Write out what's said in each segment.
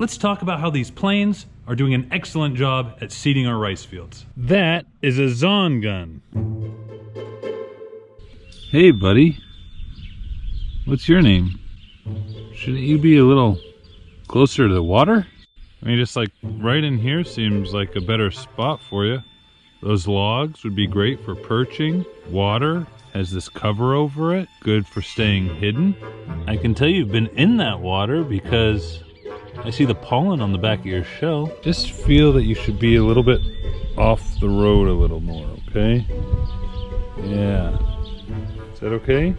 let's talk about how these planes are doing an excellent job at seeding our rice fields. That is a Zon gun. Hey buddy, what's your name? Shouldn't you be a little closer to the water? I mean, just like right in here seems like a better spot for you. Those logs would be great for perching. Water has this cover over it, good for staying hidden. I can tell you've been in that water because I see the pollen on the back of your shell. Just feel that you should be a little bit off the road a little more, okay? Yeah. Is that okay?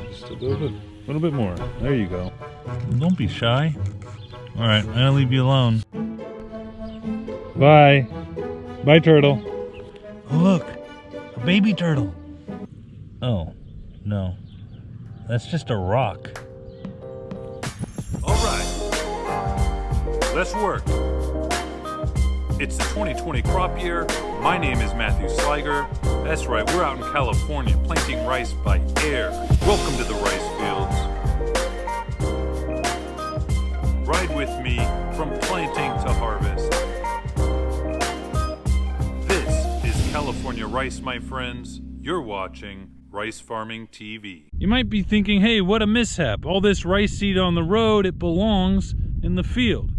Just a little bit more. There you go. Don't be shy. All right, I'm gonna leave you alone. Bye. Bye, turtle. Oh, look, a baby turtle. Oh, no. That's just a rock. All right, let's work. It's the 2020 crop year. My name is Matthew Sliger. That's right, we're out in California planting rice by air. Welcome to the rice fields. Ride with me from planting to harvest. This is California rice, my friends. You're watching Rice Farming TV. You might be thinking, hey, what a mishap. All this rice seed on the road, it belongs in the field.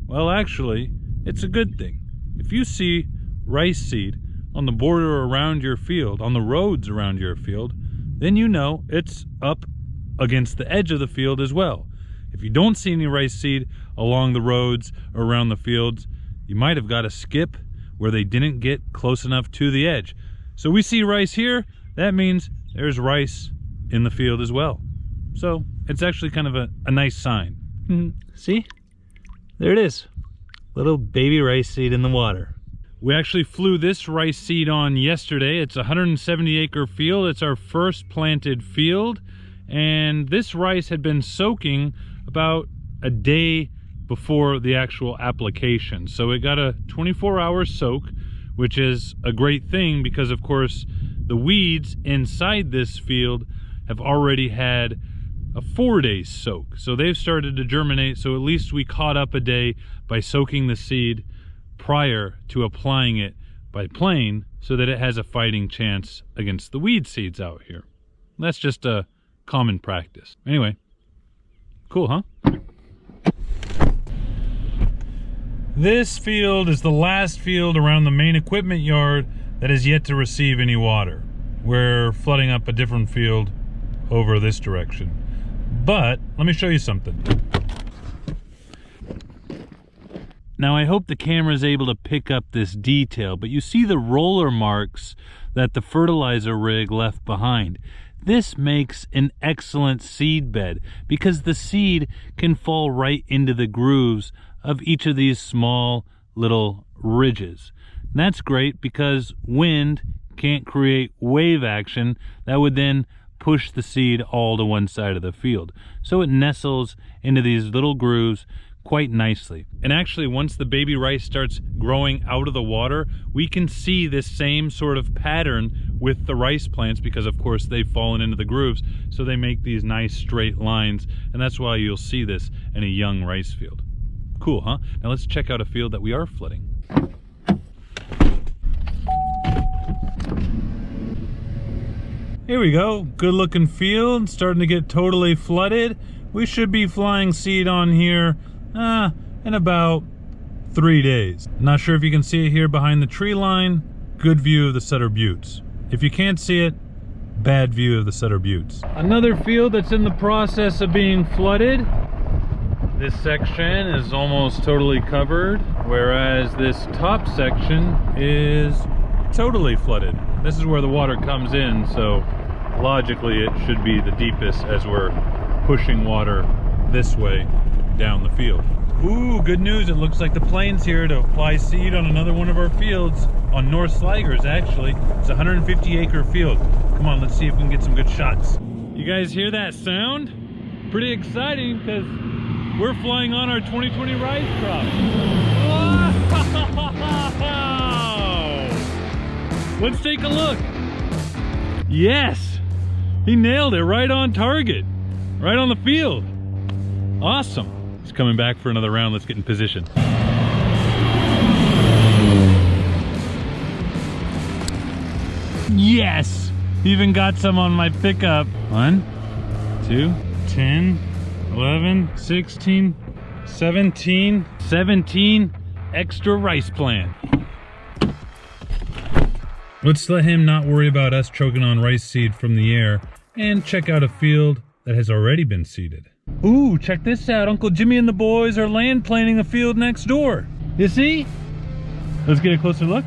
Well, actually, it's a good thing. If you see rice seed on the border around your field, on the roads around your field, then you know it's up against the edge of the field as well. If you don't see any rice seed along the roads or around the fields, you might have got a skip where they didn't get close enough to the edge. So we see rice here, that means there's rice in the field as well. So it's actually kind of a nice sign. See? There it is. Little baby rice seed in the water. We actually flew this rice seed on yesterday. It's a 170 acre field. It's our first planted field. And this rice had been soaking about a day before the actual application. So it got a 24-hour soak, which is a great thing because, of course, the weeds inside this field have already had a 4-day soak. So they've started to germinate, so at least we caught up a day by soaking the seed prior to applying it by plane so that it has a fighting chance against the weed seeds out here. That's just a common practice. Anyway, cool, huh? This field is the last field around the main equipment yard that is yet to receive any water. We're flooding up a different field over this direction. But let me show you something. Now I hope the camera is able to pick up this detail, but you see the roller marks that the fertilizer rig left behind. This makes an excellent seed bed because the seed can fall right into the grooves of each of these small little ridges. And that's great because wind can't create wave action that would then push the seed all to one side of the field. So it nestles into these little grooves quite nicely. And actually, once the baby rice starts growing out of the water, we can see this same sort of pattern with the rice plants because, of course, they've fallen into the grooves, so they make these nice straight lines, and that's why you'll see this in a young rice field. Cool, huh? Now let's check out a field that we are flooding. Here we go, good looking field, starting to get totally flooded. We should be flying seed on here in about 3 days. Not sure if you can see it here behind the tree line. Good view of the Sutter Buttes. If you can't see it, bad view of the Sutter Buttes. Another field that's in the process of being flooded. This section is almost totally covered, whereas this top section is totally flooded. This is where the water comes in, so logically it should be the deepest as we're pushing water this way down the field. Ooh, good news. It looks like the plane's here to apply seed on another one of our fields on North Sligers, actually. It's a 150 acre field. Come on, let's see if we can get some good shots. You guys hear that sound? Pretty exciting because we're flying on our 2020 rice crop. Wow! Let's take a look. Yes, he nailed it right on target, right on the field. Awesome. It's he's coming back for another round. Let's get in position. Yes! Even got some on my pickup. 1, 2, 10, 11, 16, 17, 17 extra rice plant. Let's let him not worry about us choking on rice seed from the air and check out a field that has already been seeded. Ooh, check this out. Uncle Jimmy and the boys are land planting the field next door. You see? Let's get a closer look.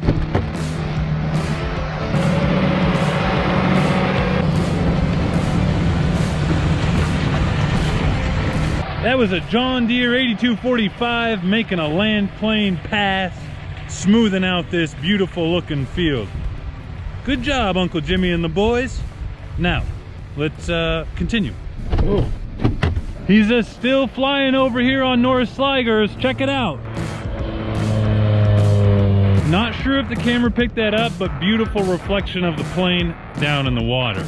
That was a John Deere 8245 making a land plane pass, smoothing out this beautiful looking field. Good job, Uncle Jimmy and the boys. Now, let's continue. Whoa. He's still flying over here on North Sligers. Check it out. Not sure if the camera picked that up, but beautiful reflection of the plane down in the water.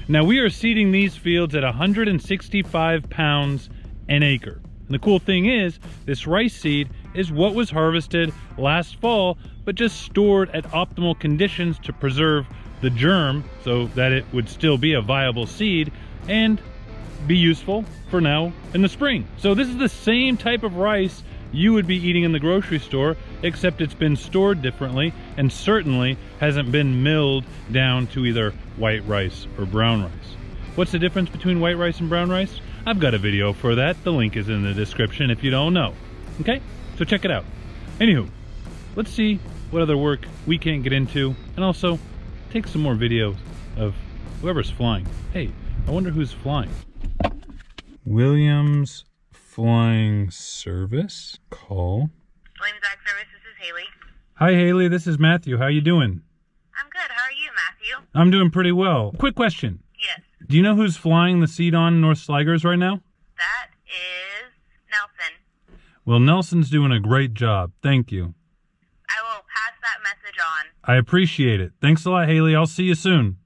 Now we are seeding these fields at 165 pounds an acre. And the cool thing is, this rice seed is what was harvested last fall, but just stored at optimal conditions to preserve the germ so that it would still be a viable seed and be useful for now in the spring. So this is the same type of rice you would be eating in the grocery store, except it's been stored differently and certainly hasn't been milled down to either white rice or brown rice. What's the difference between white rice and brown rice? I've got a video for that. The link is in the description if you don't know. Okay? So check it out. Anywho, let's see what other work we can't get into, and also take some more videos of whoever's flying. Hey, I wonder who's flying. Williams Flying Service call. Williams Ag Service, this is Haley. Hi Haley, this is Matthew. How you doing? I'm good. How are you, Matthew? I'm doing pretty well. Quick question. Yes. Do you know who's flying the seed on North Sligers right now? That is Nelson. Well, Nelson's doing a great job. Thank you. I will pass that message on. I appreciate it. Thanks a lot, Haley. I'll see you soon.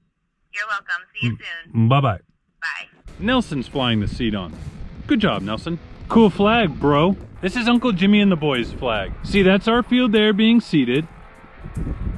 You're welcome. See you soon. Bye-bye. Bye. Nelson's flying the seed on. Good job, Nelson. Cool flag, bro. This is Uncle Jimmy and the boys' flag. See, that's our field there being seeded,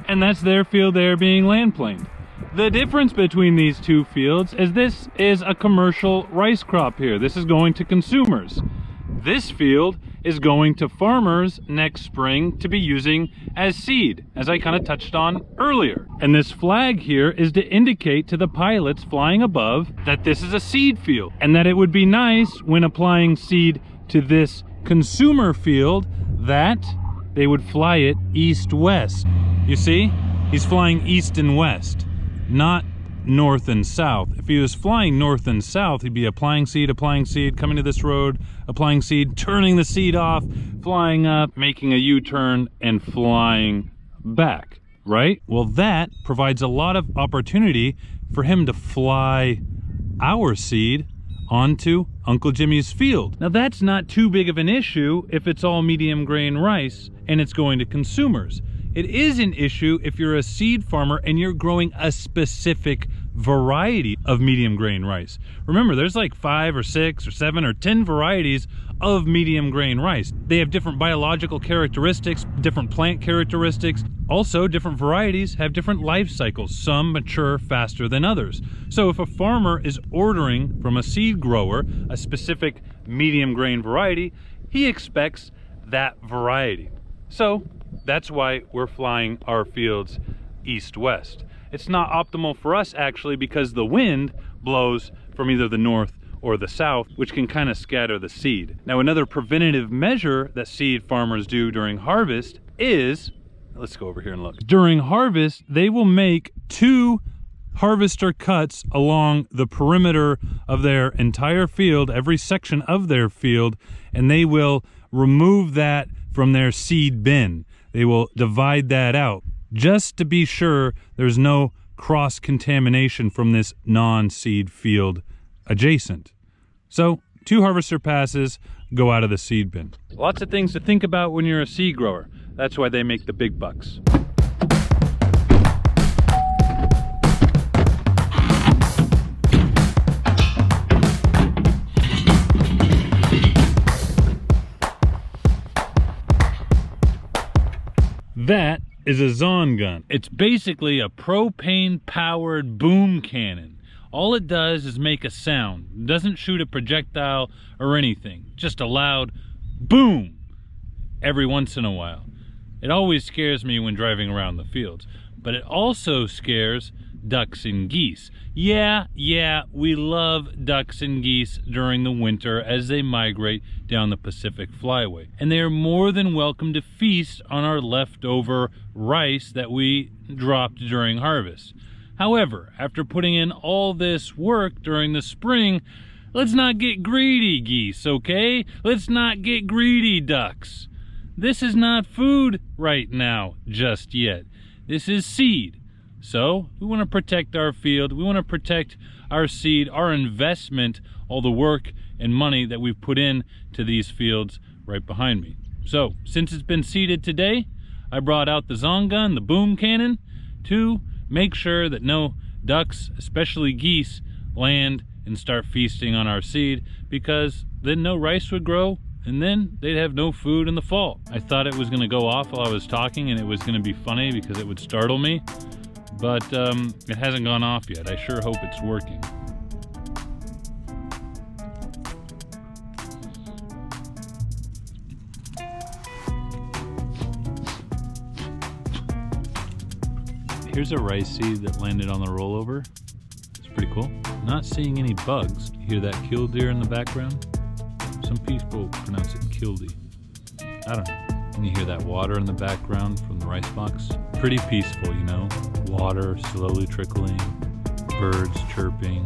and that's their field there being land planed. The difference between these two fields is this is a commercial rice crop here. This is going to consumers. This field is going to farmers next spring to be using as seed, as I kind of touched on earlier. And this flag here is to indicate to the pilots flying above that this is a seed field, and that it would be nice when applying seed to this consumer field that they would fly it east-west. You see? He's flying east and west, not north and south. If he was flying north and south, he'd be applying seed, coming to this road, applying seed, turning the seed off, flying up, making a U-turn, and flying back, right? Well, that provides a lot of opportunity for him to fly our seed onto Uncle Jimmy's field. Now, that's not too big of an issue if it's all medium grain rice and it's going to consumers. It is an issue if you're a seed farmer and you're growing a specific variety of medium grain rice. Remember, there's like 5 or 6 or 7 or 10 varieties of medium grain rice. They have different biological characteristics, different plant characteristics. Also, different varieties have different life cycles. Some mature faster than others. So if a farmer is ordering from a seed grower a specific medium grain variety, he expects that variety. So that's why we're flying our fields east-west. It's not optimal for us actually because the wind blows from either the north or the south, which can kind of scatter the seed. Now, another preventative measure that seed farmers do during harvest is, let's go over here and look. During harvest, they will make 2 harvester cuts along the perimeter of their entire field, every section of their field, and they will remove that from their seed bin. They will divide that out just to be sure there's no cross-contamination from this non-seed field adjacent. So 2 harvester passes go out of the seed bin. Lots of things to think about when you're a seed grower. That's why they make the big bucks. is a Zon gun. It's basically a propane-powered boom cannon. All it does is make a sound. It doesn't shoot a projectile or anything. Just a loud boom every once in a while. It always scares me when driving around the fields, but it also scares ducks and geese. Yeah, we love ducks and geese during the winter as they migrate down the Pacific Flyway. And they are more than welcome to feast on our leftover rice that we dropped during harvest. However, after putting in all this work during the spring, let's not get greedy, geese, okay? Let's not get greedy, ducks. This is not food right now, just yet. This is seed. So we want to protect our field. We want to protect our seed, our investment, all the work and money that we've put in to these fields right behind me. So since it's been seeded today, I brought out the Zon gun, the boom cannon, to make sure that no ducks, especially geese, land and start feasting on our seed, because then no rice would grow and then they'd have no food in the fall. I thought it was going to go off while I was talking and it was going to be funny because it would startle me. But it hasn't gone off yet. I sure hope it's working. Here's a rice seed that landed on the rollover. It's pretty cool. Not seeing any bugs. You hear that killdeer in the background? Some people pronounce it kildy. I don't know. And you hear that water in the background from the rice box. Pretty peaceful, you know. Water slowly trickling, birds chirping,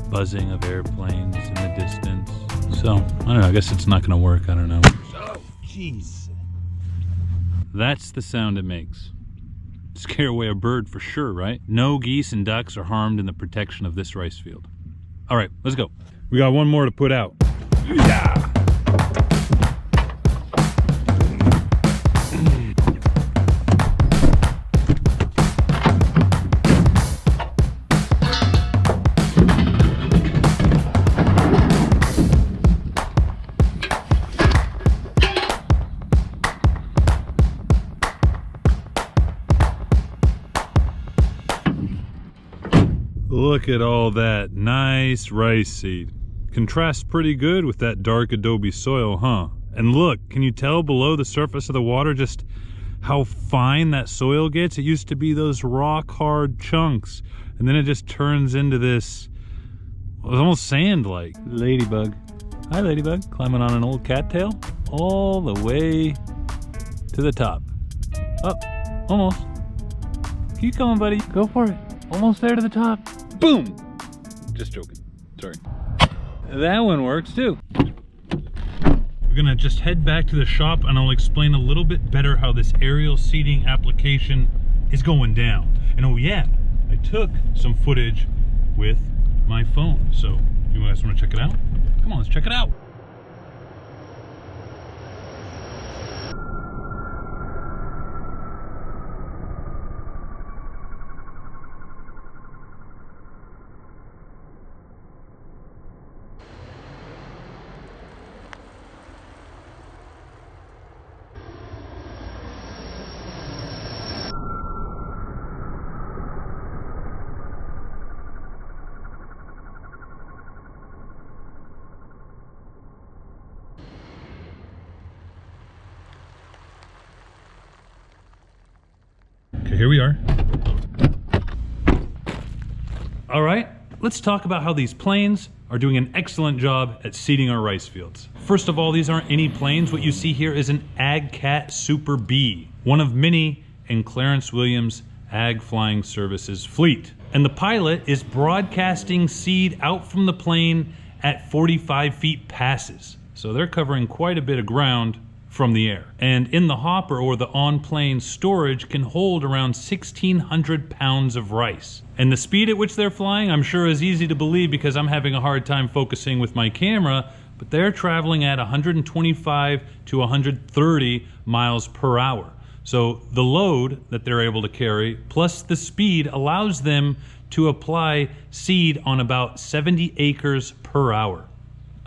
buzzing of airplanes in the distance. So, I don't know, I guess it's not gonna work, I don't know. Oh, jeez. That's the sound it makes. Scare away a bird for sure, right? No geese and ducks are harmed in the protection of this rice field. All right, let's go. We got one more to put out. Yeah! Look at all that nice rice seed. Contrasts pretty good with that dark adobe soil, huh? And look, can you tell below the surface of the water just how fine that soil gets? It used to be those rock hard chunks, and then it just turns into this, well, it's almost sand-like. Ladybug. Hi, ladybug. Climbing on an old cattail all the way to the top. Up, almost. Keep going, buddy. Go for it. Almost there to the top. Boom! Just joking. Sorry. That one works too. We're gonna just head back to the shop and I'll explain a little bit better how this aerial seeding application is going down. And oh yeah, I took some footage with my phone. So you guys wanna check it out? Come on, let's check it out. Okay, here we are. All right, let's talk about how these planes are doing an excellent job at seeding our rice fields. First of all, these aren't any planes. What you see here is an AgCat Super B, one of many in Clarence Williams' Ag Flying Services fleet. And the pilot is broadcasting seed out from the plane at 45 feet passes. So they're covering quite a bit of ground from the air. And in the hopper or the on-plane storage can hold around 1,600 pounds of rice. And the speed at which they're flying, I'm sure is easy to believe because I'm having a hard time focusing with my camera, but they're traveling at 125 to 130 miles per hour. So the load that they're able to carry plus the speed allows them to apply seed on about 70 acres per hour.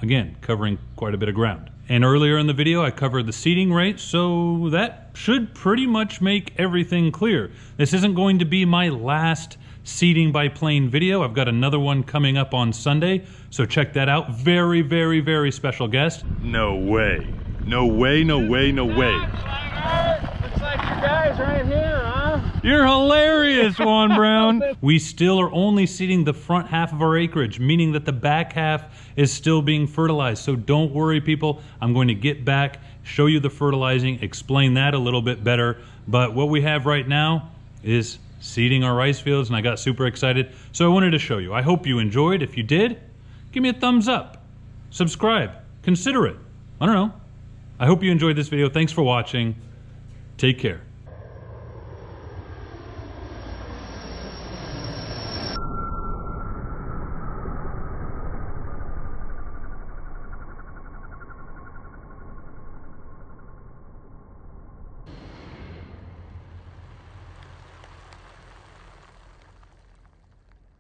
Again, covering quite a bit of ground. And earlier in the video, I covered the seeding rate, so that should pretty much make everything clear. This isn't going to be my last seeding by plane video. I've got another one coming up on Sunday, so check that out. Very, very, very special guest. No way. No way, no way, no way. Looks like your guy's right here, huh? You're hilarious, Juan Brown. We still are only seeding the front half of our acreage, meaning that the back half is still being fertilized. So don't worry, people. I'm going to get back, show you the fertilizing, explain that a little bit better. But what we have right now is seeding our rice fields, and I got super excited. So I wanted to show you. I hope you enjoyed. If you did, give me a thumbs up. Subscribe. Consider it. I don't know. I hope you enjoyed this video. Thanks for watching. Take care.